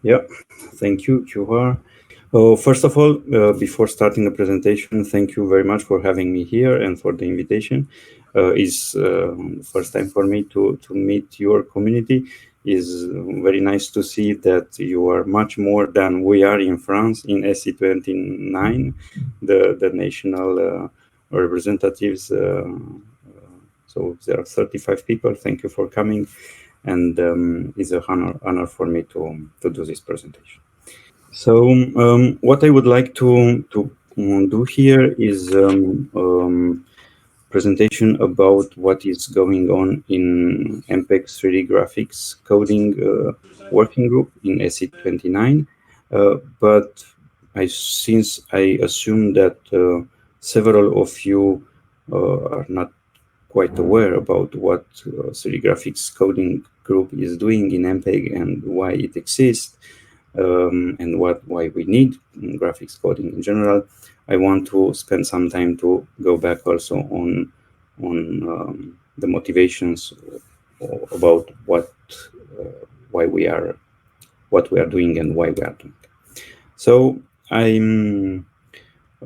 Yeah, thank you, Juha. First of all, before starting the presentation, thank you very much for having me here and for the invitation. It's first time for me to meet your community. Is very nice to see that you are much more than we are in France in SC29, the national representatives. So there are 35 people. Thank you for coming, and it's an honor for me to do this presentation. So what I would like to do here is presentation about what is going on in MPEG 3D graphics coding working group in SC29. But since I assume that several of you are not quite aware about what 3D graphics coding group is doing in MPEG and why it exists, and why we need graphics coding in general, I want to spend some time to go back also on the motivations about why what we are doing and why we are doing. So I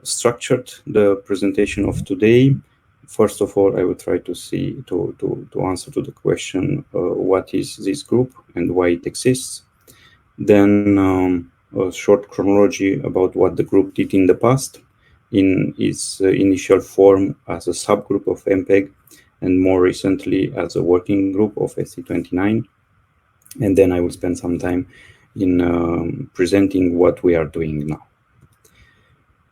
structured the presentation of today. First of all, I will try to answer to the question what is this group and why it exists. Then a short chronology about what the group did in the past in its initial form as a subgroup of MPEG, and more recently as a working group of SC29. And then I will spend some time in presenting what we are doing now.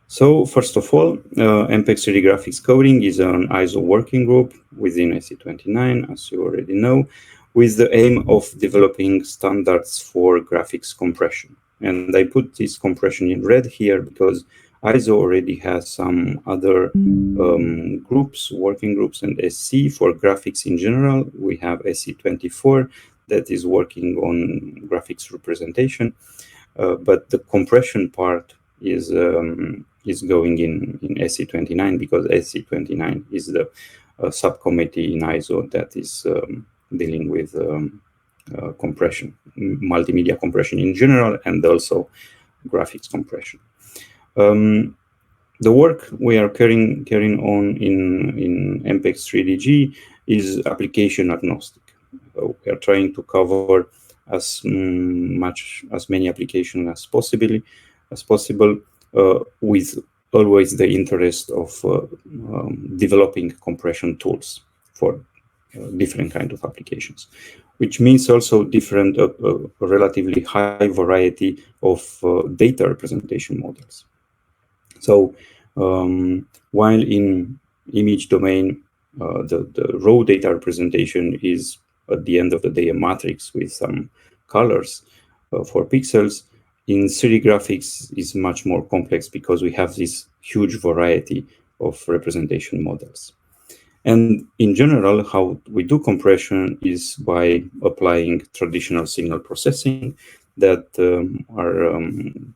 So first of all, MPEG 3D graphics coding is an ISO working group within SC29, as you already know, with the aim of developing standards for graphics compression. And I put this compression in red here because ISO already has some other groups, working groups, and SC for graphics in general. We have SC24 that is working on graphics representation, but the compression part is going in SC29 because SC29 is the subcommittee in ISO that is dealing with compression, multimedia compression in general, and also graphics compression. The work we are carrying on in MPEG 3DG is application agnostic. So we are trying to cover as many applications as possible, with always the interest of developing compression tools for different kind of applications, which means also different, relatively high variety of data representation models. So while in image domain, the raw data representation is at the end of the day a matrix with some colors for pixels, in 3D graphics is much more complex because we have this huge variety of representation models. And in general, how we do compression is by applying traditional signal processing that are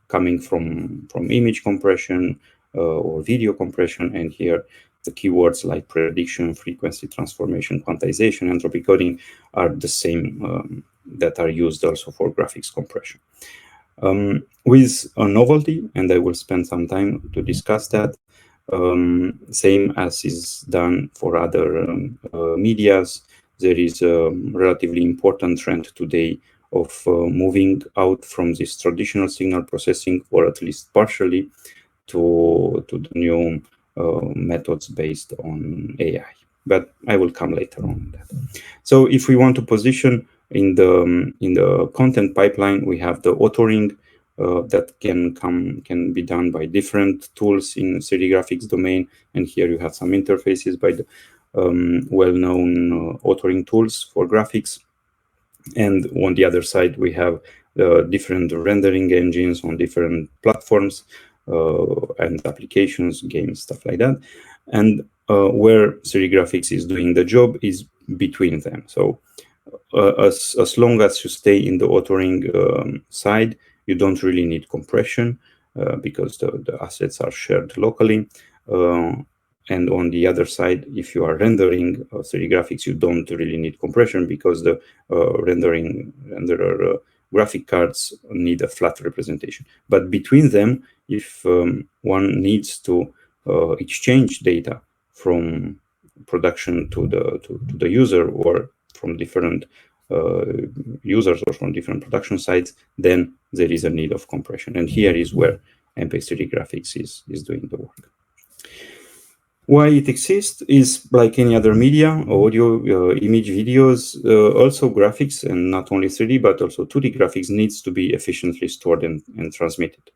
coming from image compression or video compression. And here the keywords like prediction, frequency transformation, quantization, entropy coding are the same that are used also for graphics compression. With a novelty, and I will spend some time to discuss that, same as is done for other medias, there is a relatively important trend today of moving out from this traditional signal processing, or at least partially, to the new methods based on AI. But I will come later on that. So if we want to position in the content pipeline, we have the authoring that can be done by different tools in 3D graphics domain. And here you have some interfaces by the well-known authoring tools for graphics. And on the other side, we have different rendering engines on different platforms and applications, games, stuff like that. And where 3D graphics is doing the job is between them. So as long as you stay in the authoring side, you don't really need compression because the assets are shared locally. And on the other side, if you are rendering 3D graphics, you don't really need compression because the renderer graphic cards need a flat representation. But between them, if one needs to exchange data from production to the user, or from different users or from different production sites, then there is a need of compression. And here is where MPEG 3D graphics is doing the work. Why it exists is like any other media, audio, image, videos, also graphics, and not only 3D, but also 2D graphics needs to be efficiently stored and transmitted.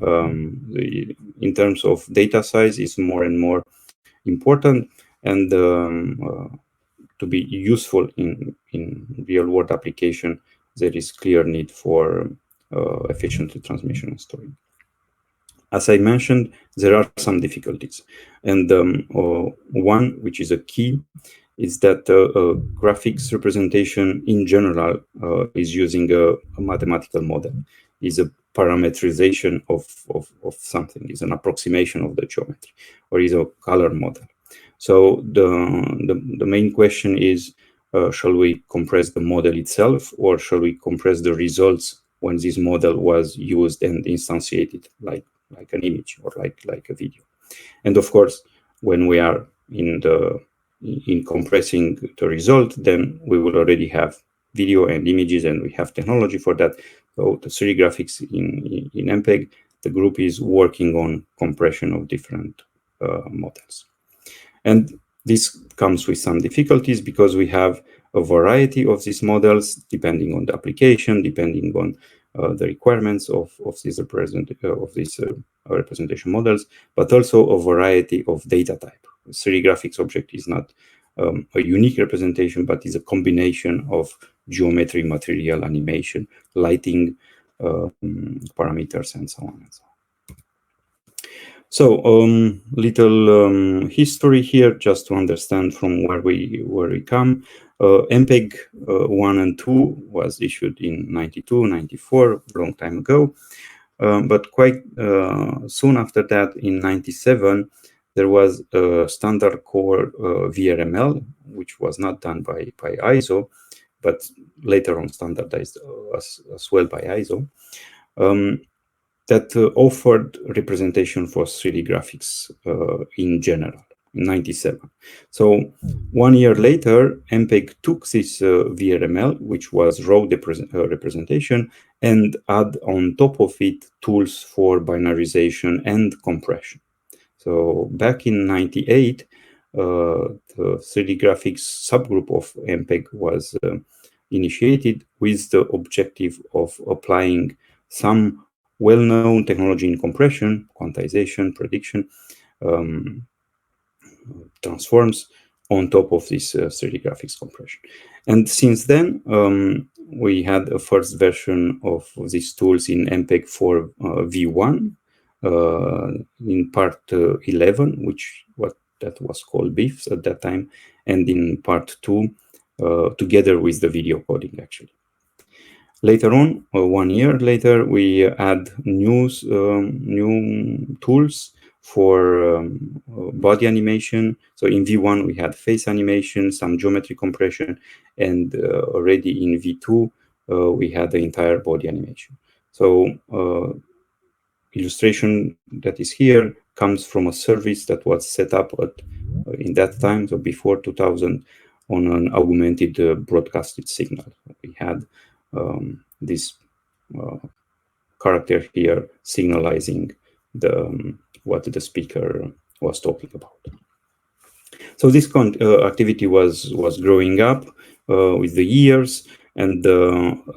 In terms of data size, is more and more important, and to be useful in real-world application, there is clear need for efficient transmission and storage. As I mentioned, there are some difficulties, and one, which is a key, is that graphics representation in general is using a mathematical model, is a parametrization of something, is an approximation of the geometry, or is a color model. So the main question is, shall we compress the model itself, or shall we compress the results when this model was used and instantiated, like an image or like a video? And of course, when we are in compressing the result, then we will already have video and images, and we have technology for that. So the 3D graphics in MPEG, the group is working on compression of different models. And this comes with some difficulties, because we have a variety of these models depending on the application, depending on the requirements of these representation models, but also a variety of data type. 3D graphics object is not a unique representation, but is a combination of geometry, material, animation, lighting, parameters, and so on and so on. So little history here, just to understand from where we come. MPEG 1 and 2 was issued in 92, 94, a long time ago. But quite soon after that, in 97, there was a standard called VRML, which was not done by ISO, but later on standardized as well by ISO. That offered representation for 3D graphics in general, in 97. So 1 year later, MPEG took this VRML, which was raw representation, and add on top of it tools for binarization and compression. So back in 98, the 3D graphics subgroup of MPEG was initiated with the objective of applying some well-known technology in compression, quantization, prediction, transforms on top of this 3D graphics compression. And since then, we had a first version of these tools in MPEG for V1 in part 11, that was called BIFs at that time, and in part 2, together with the video coding, actually. Later on, 1 year later, we add new tools for body animation. So in V1, we had face animation, some geometry compression, and already in V2, we had the entire body animation. So illustration that is here comes from a service that was set up in that time, so before 2000, on an augmented broadcasted signal. We had this character here signalizing what the speaker was talking about. So this activity was growing up with the years, and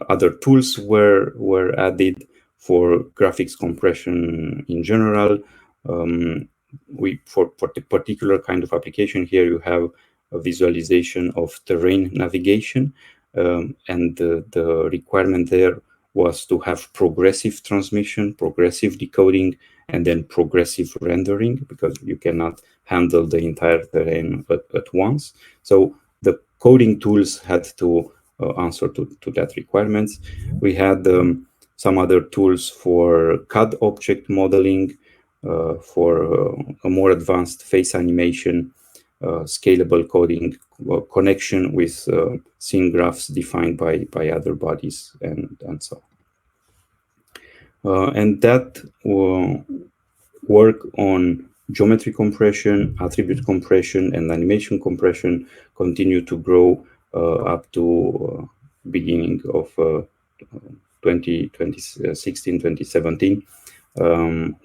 other tools were added for graphics compression in general. For the particular kind of application here, you have a visualization of terrain navigation, and the requirement there was to have progressive transmission, progressive decoding, and then progressive rendering, because you cannot handle the entire terrain at once. So the coding tools had to answer to that requirements. We had some other tools for CAD object modeling, for a more advanced face animation, scalable coding connection with scene graphs defined by other bodies and so on. And that work on geometry compression, attribute compression, and animation compression continue to grow up to beginning of 2016, 2017,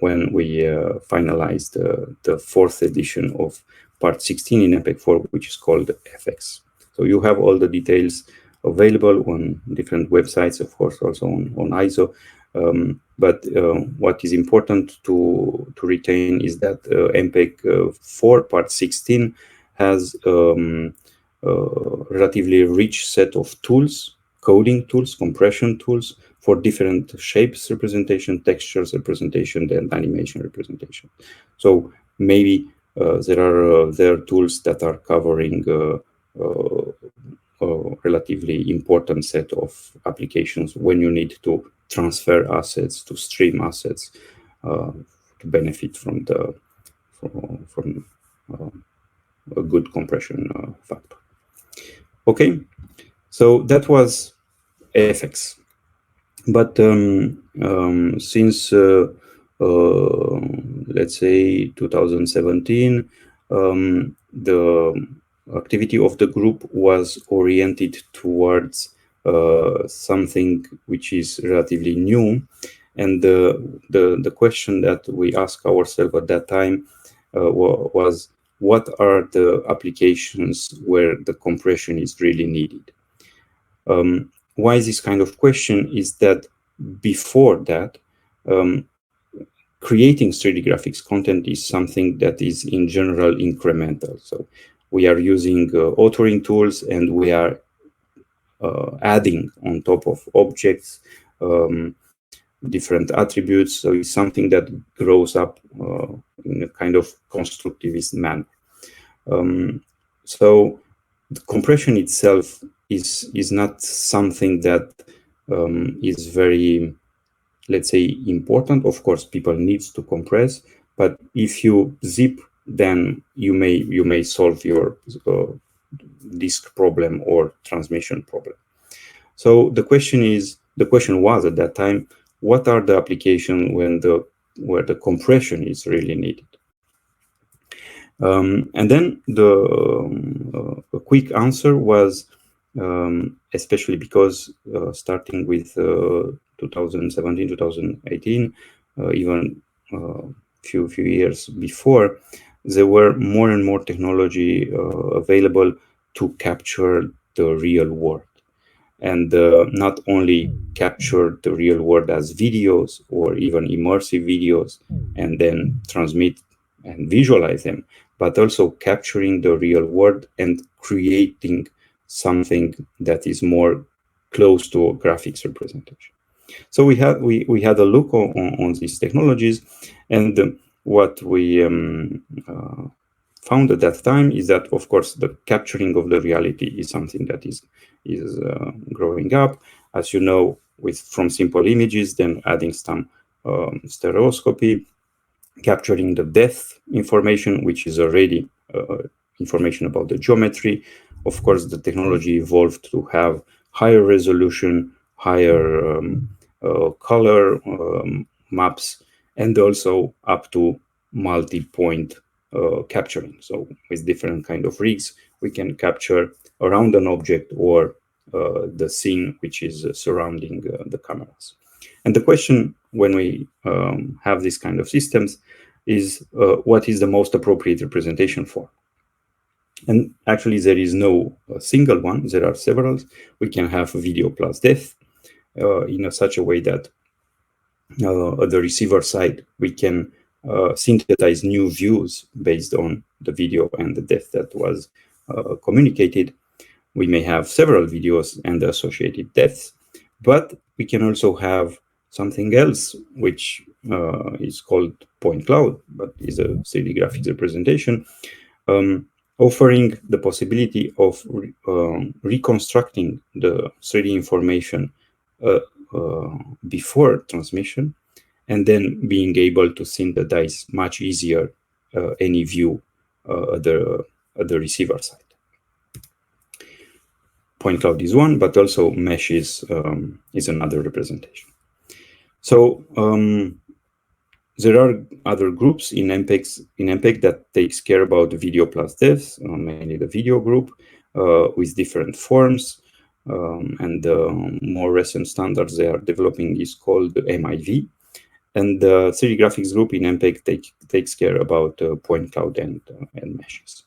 when we finalized the fourth edition of part 16 in MPEG 4, which is called FX. So you have all the details available on different websites, of course, also on ISO. But what is important to retain is that MPEG 4 part 16 has relatively rich set of tools, coding tools, compression tools for different shapes representation, textures representation, and animation representation. So maybe there are tools that are covering a relatively important set of applications when you need to transfer assets, to stream assets, to benefit from a good compression factor. Okay, so that was FX. But since let's say 2017, the activity of the group was oriented towards something which is relatively new, and the question that we asked ourselves at that time was, what are the applications where the compression is really needed? Why this kind of question is that before that, creating 3D graphics content is something that is in general incremental. So we are using authoring tools, and we are adding on top of objects different attributes. So it's something that grows up in a kind of constructivist manner. So the compression itself is not something that is very, let's say, important. Of course, people need to compress, but if you zip, then you may solve your disk problem or transmission problem. So the question was at that time, what are the applications where the compression is really needed? And then a quick answer was, especially because starting with 2017, 2018, even few years before, there were more and more technology available to capture the real world, and not only capture the real world as videos or even immersive videos and then transmit and visualize them, but also capturing the real world and creating something that is more close to a graphics representation. So we had a look on these technologies, and what we found at that time is that, of course, the capturing of the reality is something that is growing up, as you know, from simple images, then adding some stereoscopy, capturing the depth information, which is already information about the geometry. Of course, the technology evolved to have higher resolution, higher color maps, and also up to multi-point capturing. So with different kind of rigs, we can capture around an object or the scene which is surrounding the cameras. And the question when we have this kind of systems is what is the most appropriate representation for? And actually, there is no single one. There are several. We can have video plus depth in such a way that at the receiver side, we can synthesize new views based on the video and the depth that was communicated. We may have several videos and the associated depths, but we can also have something else, which is called point cloud, but is a 3D graphics representation, offering the possibility of reconstructing the 3D information before transmission, and then being able to synthesize much easier any view at the receiver side. Point cloud is one, but also mesh is another representation. So there are other groups in MPEG that takes care about video plus devs, mainly the video group, with different forms. And the more recent standards they are developing is called MIV. And the 3D graphics group in MPEG takes care about point cloud and meshes.